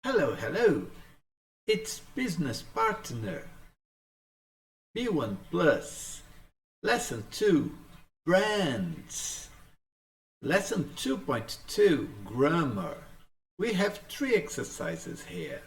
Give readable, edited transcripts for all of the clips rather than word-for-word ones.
Hello, hello. It's Business Partner. B1 Plus. Lesson 2. Brands. Lesson 2.2. Grammar. We have 3 exercises here.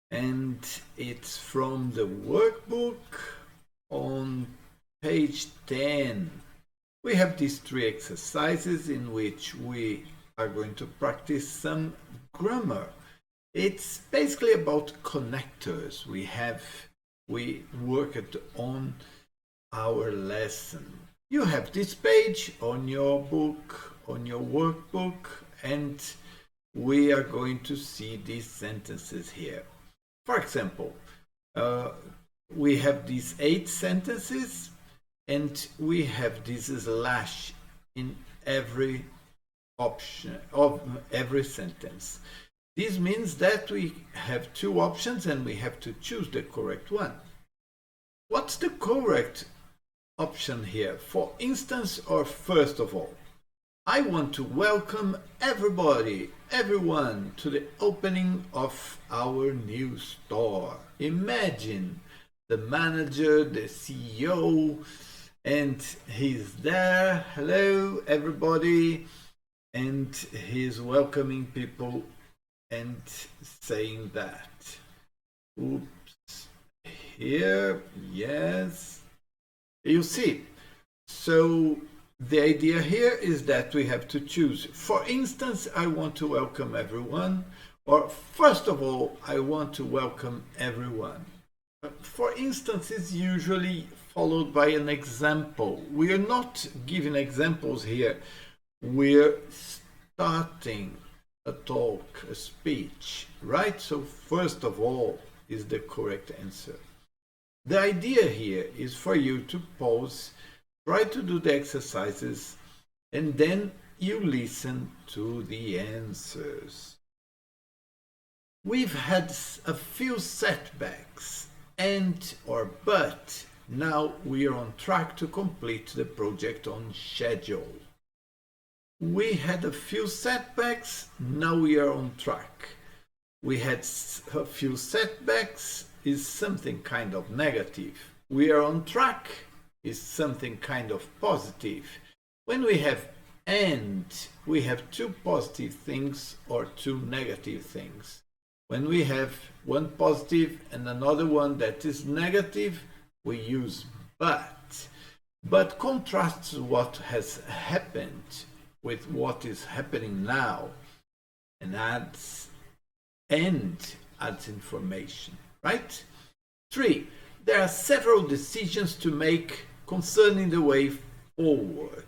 And it's from the workbook on page 10. We have these 3 exercises in which we are going to practice some grammar. It's basically about connectors. We worked on our lesson. You have this page on your book, on your workbook, and we are going to see these sentences here. For example, we have these 8 sentences, and we have this slash in every option of every sentence. This means that we have 2 options and we have to choose the correct one. What's the correct option here? For instance, or first of all, I want to welcome everyone to the opening of our new store. Imagine the manager, the CEO, and he's there. Hello, everybody. And he's welcoming people and saying that. Oops. Here, yes. You see, so the idea here is that we have to choose. For instance, I want to welcome everyone, or first of all, I want to welcome everyone. For instance, is usually followed by an example. We are not giving examples here. We're starting a talk, a speech, right? So first of all is the correct answer. The idea here is for you to pause, try to do the exercises, and then you listen to the answers. We've had a few setbacks but now we are on track to complete the project on schedule. We had a few setbacks, now we are on track. We had a few setbacks is something kind of negative. We are on track is something kind of positive. When we have and, we have 2 positive things or 2 negative things. When we have one positive and another one that is negative, we use but. But contrasts what has happened with what is happening now, and adds information, right? 3. There are several decisions to make concerning the way forward.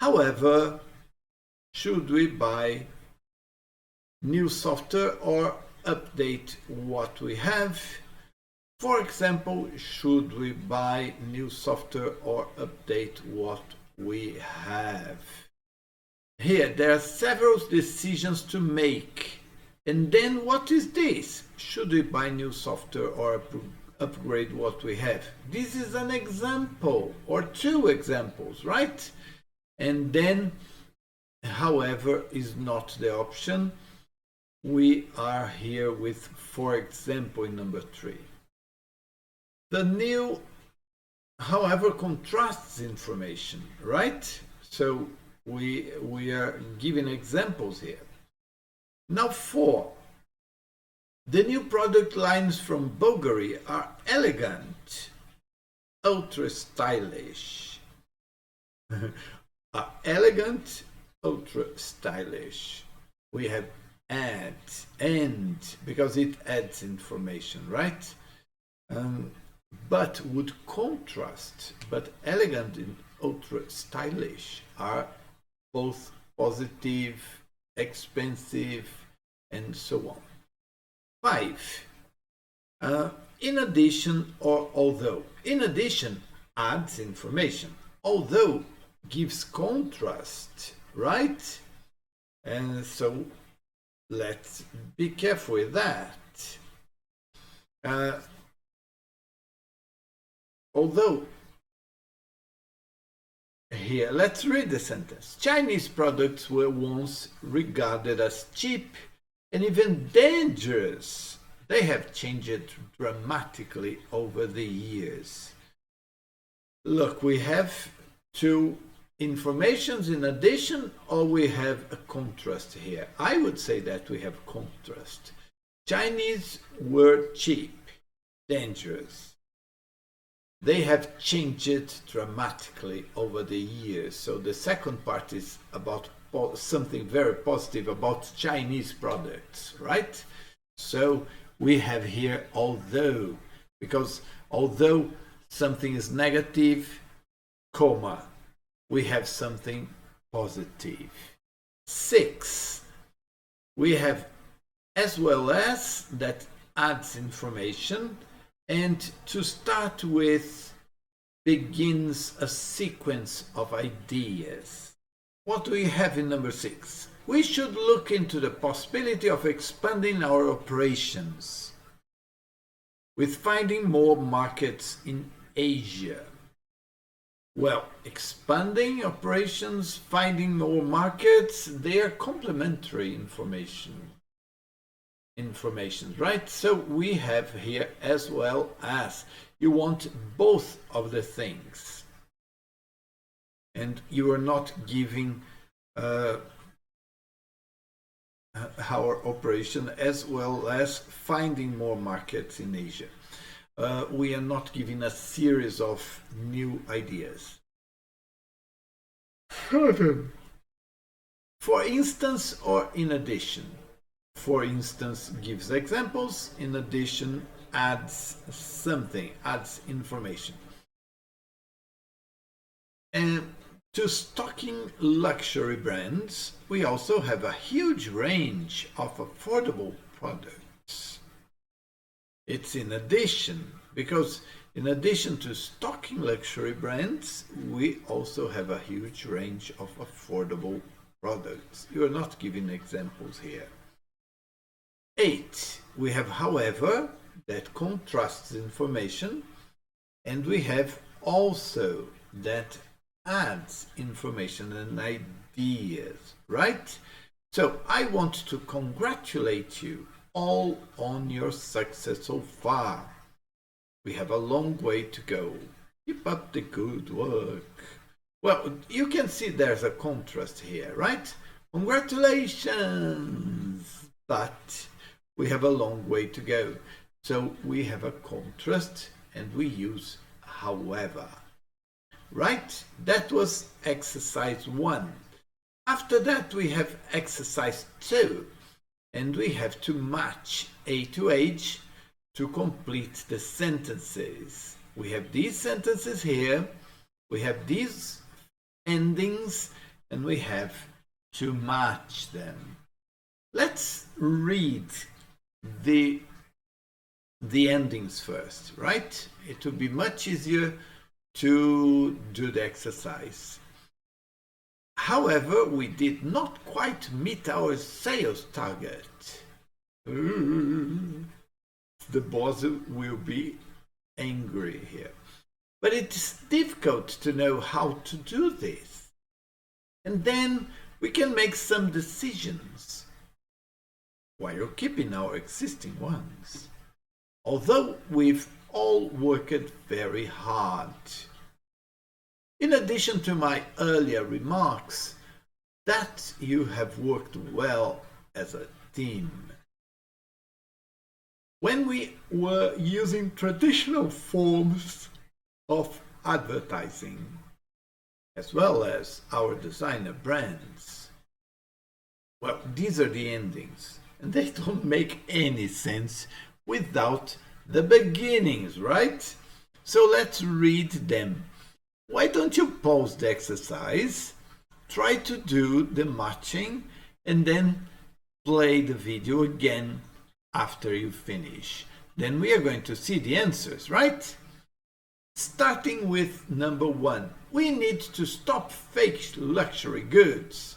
However, should we buy new software or update what we have? For example, should we buy new software or update what we have? Here, there are several decisions to make. And then what is this? Should we buy new software or upgrade what we have? This is an example or 2 examples, right? And then, however, is not the option. We are here with, for example, in number 3. The new, however, contrasts information, right? So we are giving examples here. Now 4. The new product lines from Bulgari are elegant, ultra stylish. Are elegant, ultra stylish. We have add, and, because it adds information, right? But would contrast, but elegant and ultra stylish are both positive, expensive, and so on. 5. In addition or although. In addition adds information. Although gives contrast, right? And so let's be careful with that. Although, here, let's read the sentence. Chinese products were once regarded as cheap and even dangerous. They have changed dramatically over the years. Look, we have two informations in addition, or we have a contrast here. I would say that we have contrast. Chinese were cheap, dangerous. They have changed dramatically over the years. So the second part is about something very positive about Chinese products, right? So we have here although, because although something is negative, comma, we have something positive. 6, we have as well as that adds information, and to start with begins a sequence of ideas. What do we have in number 6? We should look into the possibility of expanding our operations with finding more markets in Asia. Well, expanding operations, finding more markets, they are complementary information, right? So we have here as well as. You want both of the things. And you are not giving our operation as well as finding more markets in Asia. We are not giving a series of new ideas. For instance, or in addition. For instance gives examples, in addition adds something, adds information. And to stocking luxury brands, we also have a huge range of affordable products. It's in addition, because in addition to stocking luxury brands, we also have a huge range of affordable products. You are not giving examples here. 8, we have however that contrasts information, and we have also that adds information and ideas, right? So I want to congratulate you all on your success so far. We have a long way to go. Keep up the good work. Well, you can see there's a contrast here, right? Congratulations! But we have a long way to go. So we have a contrast and we use however. Right? That was exercise 1. After that we have exercise 2. And we have to match A to H to complete the sentences. We have these sentences here, we have these endings, and we have to match them. Let's read the endings first, right? It will be much easier to do the exercise. However, we did not quite meet our sales target. The boss will be angry here. But it's difficult to know how to do this. And then we can make some decisions while keeping our existing ones. Although we've all worked very hard. In addition to my earlier remarks, that you have worked well as a team. When we were using traditional forms of advertising, as well as our designer brands, well, these are the endings, and they don't make any sense without the beginnings, right? So let's read them. Why don't you pause the exercise, try to do the matching, and then play the video again after you finish. Then we are going to see the answers, right? Starting with number 1. We need to stop fake luxury goods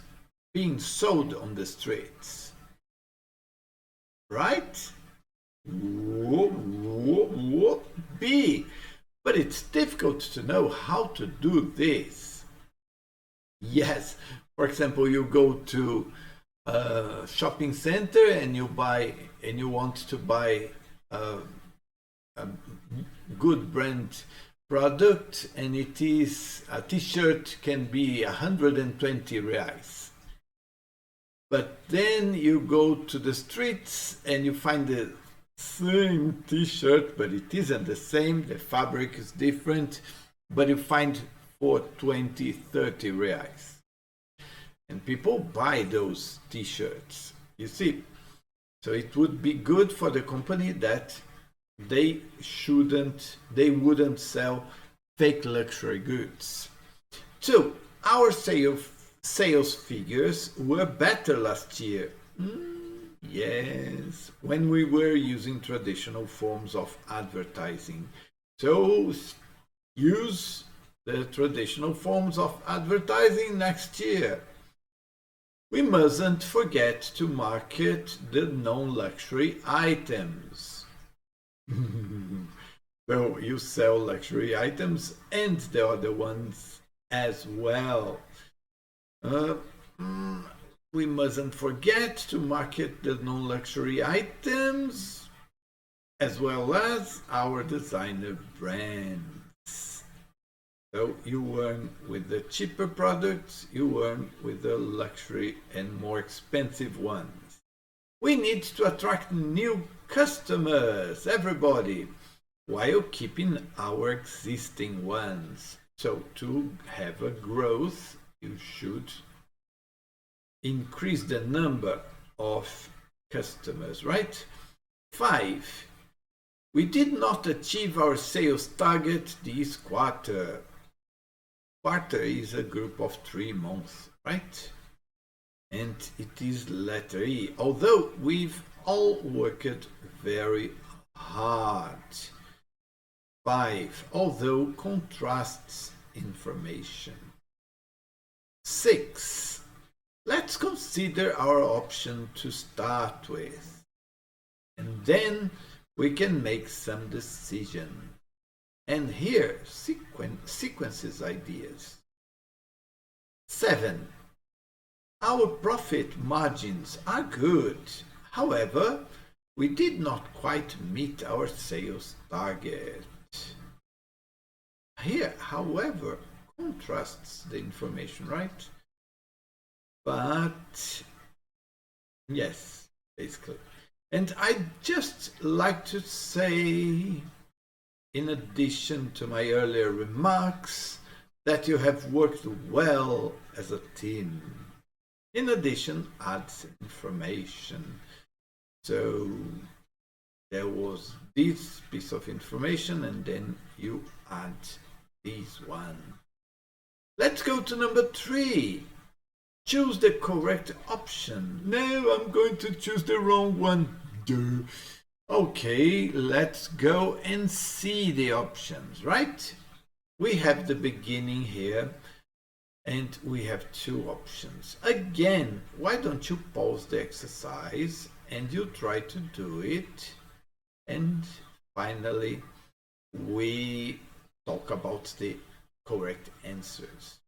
being sold on the streets. Right? B. But it's difficult to know how to do this. Yes, for example, you go to a shopping center and you want to buy a good brand product, and it is a t-shirt can be 120 reais. But then you go to the streets and you find the same t-shirt, but it isn't the same, the fabric is different, but you find for 20, 30 reais. And people buy those t-shirts, you see. So it would be good for the company that they wouldn't sell fake luxury goods. So our sales figures were better last year. Yes, when we were using traditional forms of advertising. So use the traditional forms of advertising next year. We mustn't forget to market the non-luxury items. Well, you sell luxury items and the other ones as well. We mustn't forget to market the non-luxury items as well as our designer brands. So you earn with the cheaper products, you earn with the luxury and more expensive ones. We need to attract new customers, everybody, while keeping our existing ones. So to have a growth, you should increase the number of customers, right? 5. We did not achieve our sales target this quarter. Quarter is a group of 3 months, right? And it is letter E, although we've all worked very hard. 5. Although contrasts information. 6. Let's consider our option to start with, and then we can make some decision. And here, sequences ideas. 7. Our profit margins are good. However, we did not quite meet our sales target. Here, however, contrasts the information, right? But, yes, basically. And I'd just like to say, in addition to my earlier remarks, that you have worked well as a team. In addition, adds information. So there was this piece of information and then you add this one. Let's go to number 3. Choose the correct option. No, I'm going to choose the wrong one. Duh. Okay, let's go and see the options, right? We have the beginning here and we have 2 options. Again, why don't you pause the exercise and you try to do it, and finally we talk about the correct answers.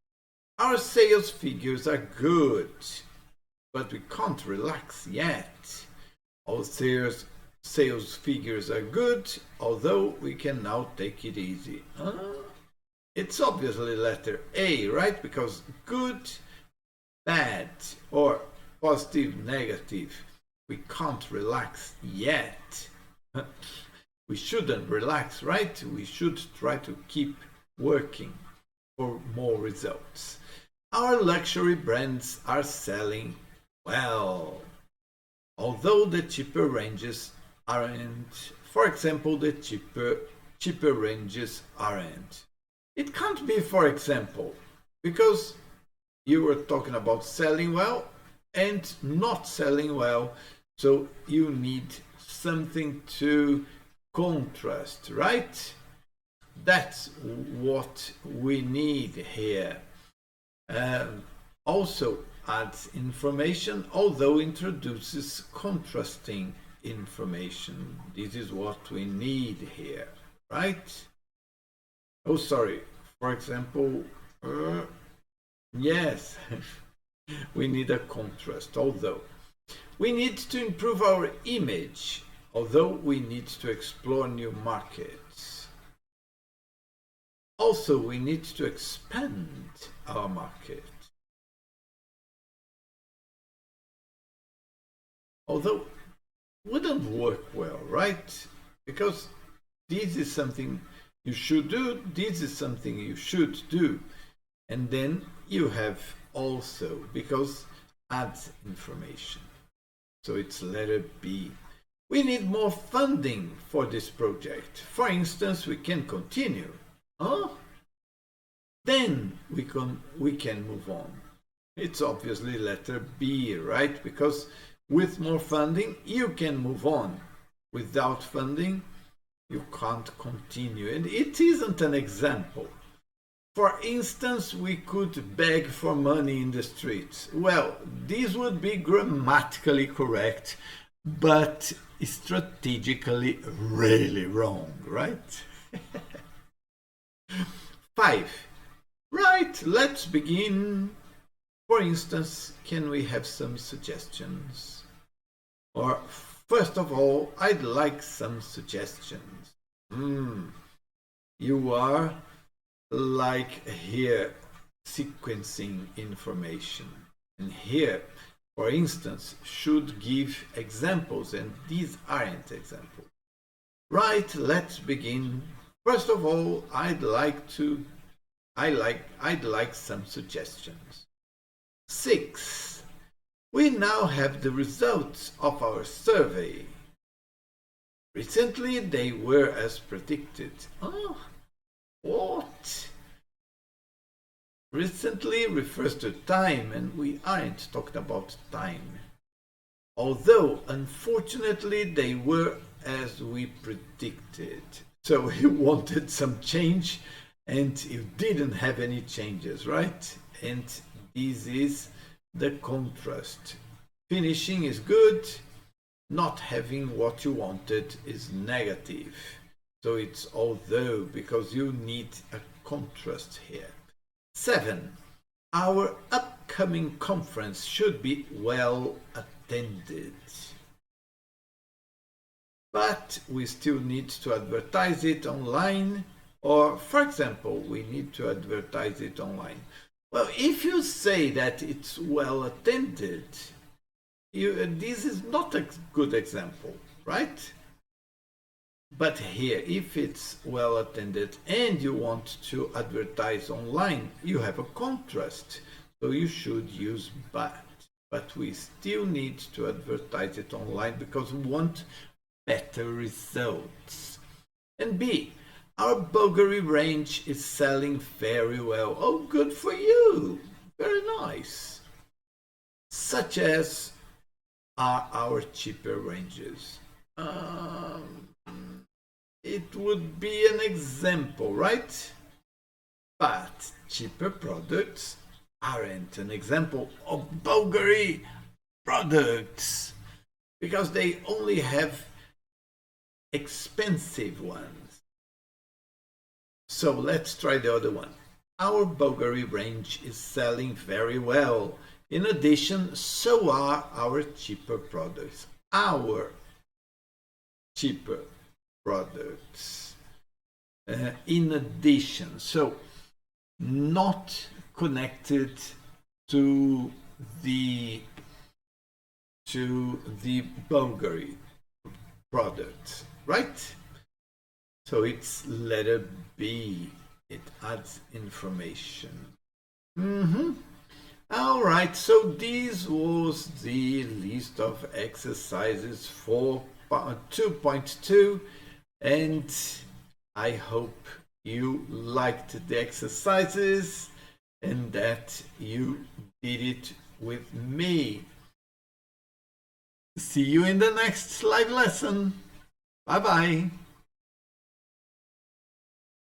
Our sales figures are good, but we can't relax yet. Our sales figures are good, although we can now take it easy. It's obviously letter A, right? Because good, bad, or positive, negative. We can't relax yet. We shouldn't relax, right? We should try to keep working for more results. Our luxury brands are selling well, although the cheaper ranges aren't. For example, the cheaper ranges aren't. It can't be for example, because you were talking about selling well and not selling well, so you need something to contrast, right? That's what we need here. Also adds information, although introduces contrasting information. This is what we need here, right? Oh, sorry. For example, yes, We need a contrast, although. We need to improve our image, although we need to explore new markets. Also, we need to expand our market. Although, wouldn't work well, right? Because this is something you should do, this is something you should do. And then you have also, because adds information. So it's letter B. We need more funding for this project. For instance, we can continue. Then we can move on. It's obviously letter B, right? Because with more funding, you can move on. Without funding, you can't continue. And it isn't an example. For instance, we could beg for money in the streets. Well, this would be grammatically correct, but strategically really wrong, right? 5. Right, let's begin. For instance, can we have some suggestions? Or, first of all, I'd like some suggestions. You are like here sequencing information, and here, for instance, should give examples, and these aren't examples. Right, let's begin. First of all, I'd like some suggestions. 6. We now have the results of our survey. Recently, they were as predicted. What? Recently refers to time, and we aren't talking about time. Although, unfortunately, they were as we predicted. So you wanted some change, and you didn't have any changes, right? And this is the contrast. Finishing is good, not having what you wanted is negative. So it's although, because you need a contrast here. 7. Our upcoming conference should be well attended. But we still need to advertise it online. Or, for example, we need to advertise it online. Well, if you say that it's well attended, this is not a good example, right? But here, if it's well attended and you want to advertise online, you have a contrast. So you should use but. But we still need to advertise it online because we want better results. And B, our Bulgari range is selling very well. Oh, good for you. Very nice. Such as are our cheaper ranges. It would be an example, right? But cheaper products aren't an example of Bulgari products because they only have expensive ones. So let's try the other one. Our Bulgari range is selling very well. In addition, so are our cheaper products. Our cheaper products. In addition, so not connected to the Bulgari products, right? So it's letter B. It adds information. All right, so this was the list of exercises for 2.2, and I hope you liked the exercises and that you did it with me. See you in the next live lesson. Bye-bye.